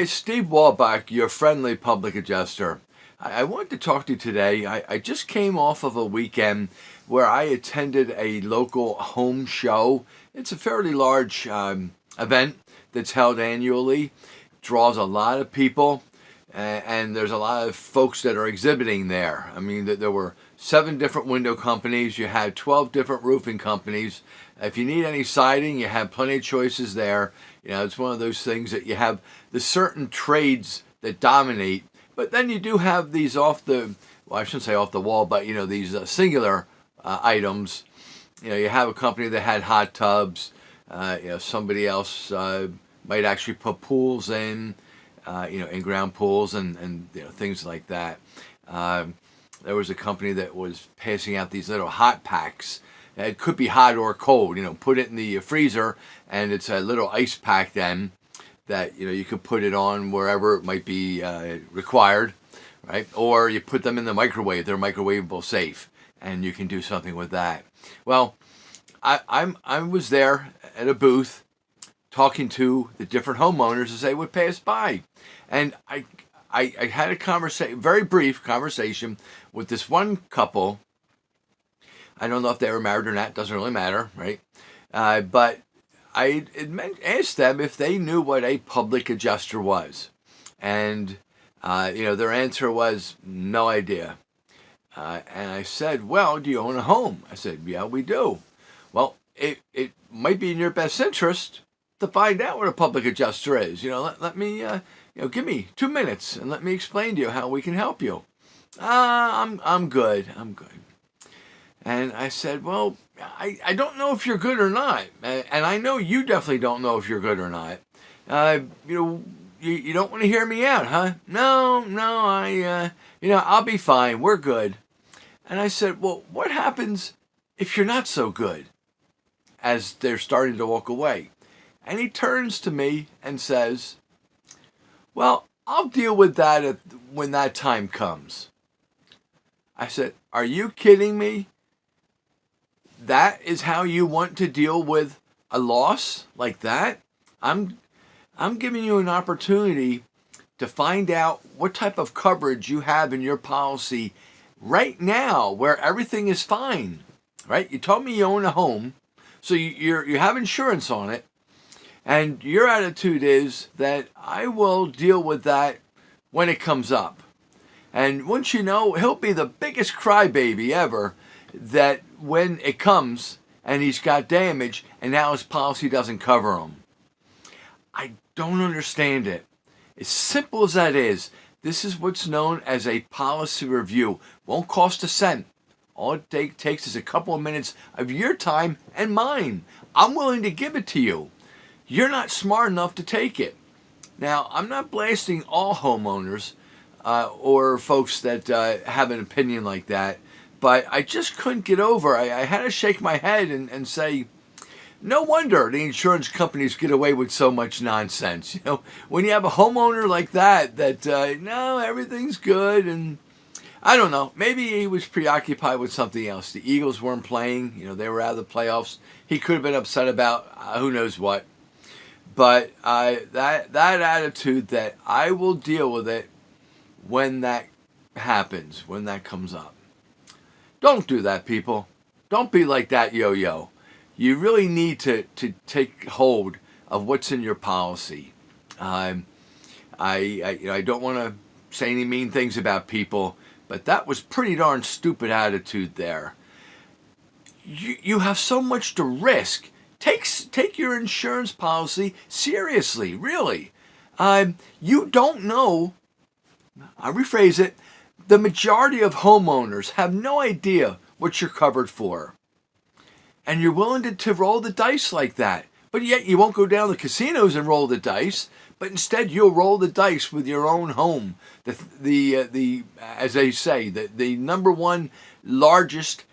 it's Steve Wolbach, your friendly public adjuster. I wanted to talk to you today. I just came off of a weekend where I attended a local home show. It's a fairly large event that's held annually, draws a lot of people, and there's a lot of folks that are exhibiting there. I mean, there were 7 different window companies. You had 12 different roofing companies. If you need any siding, you have plenty of choices there. You know, it's one of those things that you have the certain trades that dominate, but then you do have these well, I shouldn't say off the wall, but you know, these singular items. You know, you have a company that had hot tubs. You know, somebody else might actually put pools in, you know, in-ground pools and you know, things like that. There was a company that was passing out these little hot packs. It could be hot or cold, you know, put it in the freezer, and it's a little ice pack then that, you know, you could put it on wherever it might be required, right? Or you put them in the microwave. They're microwavable safe, and you can do something with that. Well, I was there at a booth talking to the different homeowners as they would pass by, and I had a conversation, very brief conversation, with this one couple. I don't know if they were married or not. Doesn't really matter, right? But I asked them if they knew what a public adjuster was, and you know, their answer was no idea. And I said, "Well, do you own a home?" I said, "Yeah, we do." Well, it might be in your best interest to find out what a public adjuster is. You know, let me you know, give me 2 minutes and let me explain to you how we can help you. I'm good. I'm good. And I said, well, I don't know if you're good or not. And I know you definitely don't know if you're good or not. You know, you don't want to hear me out, huh? No, you know, I'll be fine. We're good. And I said, well, what happens if you're not so good? As they're starting to walk away. And he turns to me and says, well, I'll deal with that when that time comes. I said, are you kidding me? That is how you want to deal with a loss like that? I'm giving you an opportunity to find out what type of coverage you have in your policy right now, where everything is fine, right? You told me you own a home, so you have insurance on it, and your attitude is that I will deal with that when it comes up. And once you know, he'll be the biggest crybaby ever, that when it comes and he's got damage and now his policy doesn't cover him. I don't understand it. As simple as that is, this is what's known as a policy review. Won't cost a cent. All it takes is a couple of minutes of your time and mine. I'm willing to give it to you. You're not smart enough to take it. Now, I'm not blasting all homeowners or folks that have an opinion like that, but I just couldn't get over. I had to shake my head and say, no wonder the insurance companies get away with so much nonsense. You know, when you have a homeowner like that, no, everything's good, and I don't know, maybe he was preoccupied with something else. The Eagles weren't playing, you know, they were out of the playoffs. He could have been upset about who knows what. But that attitude that I will deal with it when that happens, when that comes up. Don't do that, people. Don't be like that yo-yo. You really need to take hold of what's in your policy. I don't want to say any mean things about people, but that was pretty darn stupid attitude there. You have so much to risk. Take your insurance policy seriously, really. You don't know, I'll rephrase it, the majority of homeowners have no idea what you're covered for. And you're willing to roll the dice like that. But yet you won't go down to casinos and roll the dice, but instead you'll roll the dice with your own home. The as they say, the number one largest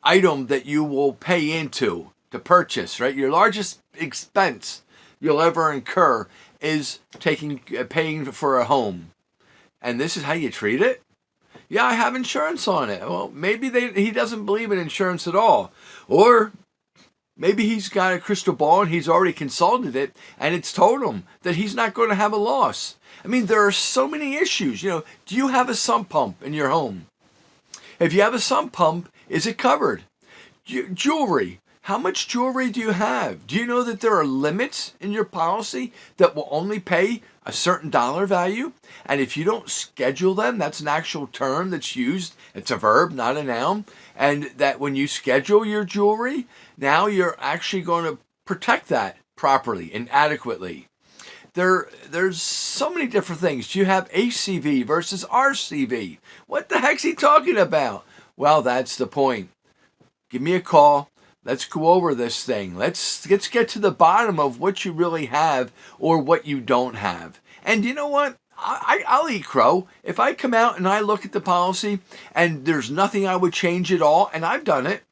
item that you will pay into to purchase, right? Your largest expense you'll ever incur is paying for a home. And this is how you treat it? Yeah, I have insurance on it. Well, maybe he doesn't believe in insurance at all. Or Maybe he's got a crystal ball and he's already consulted it and it's told him that he's not going to have a loss. I mean, there are so many issues. Do you have a sump pump in your home? If you have a sump pump, is it covered? Jewelry. How much jewelry do you have? Do you know that there are limits in your policy that will only pay a certain dollar value? And if you don't schedule them, that's an actual term that's used. It's a verb, not a noun. And that when you schedule your jewelry, now you're actually going to protect that properly and adequately. There's so many different things. Do you have ACV versus RCV? What the heck's he talking about? Well, that's the point. Give me a call. Let's go over this thing. Let's get to the bottom of what you really have or what you don't have. And you know what? I'll eat crow. If I come out and I look at the policy and there's nothing I would change at all, and I've done it,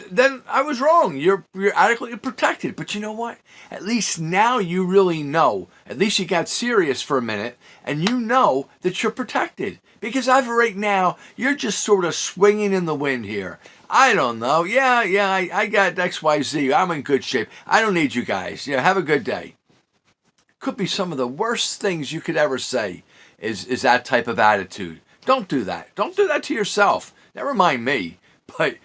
then I was wrong. You're adequately protected. But you know what? At least now you really know. At least you got serious for a minute and you know that you're protected. Because as of right now, you're just sort of swinging in the wind here. I don't know. Yeah, I got XYZ. I'm in good shape. I don't need you guys. Have a good day. Could be some of the worst things you could ever say is that type of attitude. Don't do that. Don't do that to yourself. Never mind me. But,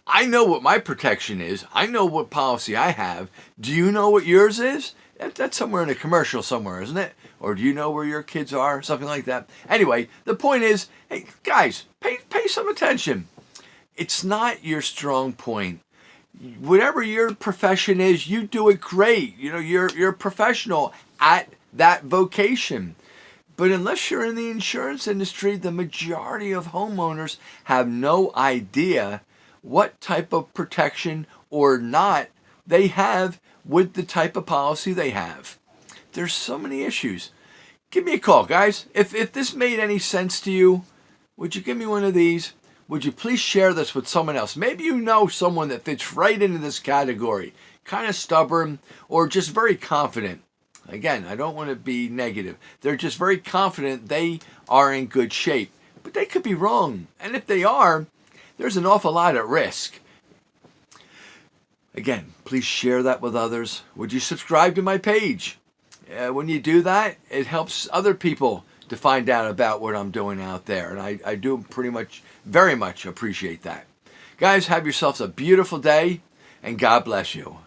I know what my protection is. I know what policy I have. Do you know what yours is? That's somewhere in a commercial somewhere, isn't it? Or do you know where your kids are? Something like that. Anyway, the point is, hey, guys, pay some attention. It's not your strong point. Whatever your profession is, you do it great. You're a professional at that vocation. But unless you're in the insurance industry, the majority of homeowners have no idea what type of protection or not they have with the type of policy they have. There's so many issues. Give me a call, guys. If this made any sense to you, would you give me one of these? Would you please share this with someone else? Maybe you know someone that fits right into this category. Kind of stubborn or just very confident. Again, I don't want to be negative. They're just very confident they are in good shape. But they could be wrong. And if they are, there's an awful lot at risk. Again, please share that with others. Would you subscribe to my page? When you do that, it helps other people to find out about what I'm doing out there. And I do very much appreciate that. Guys, have yourselves a beautiful day, and God bless you.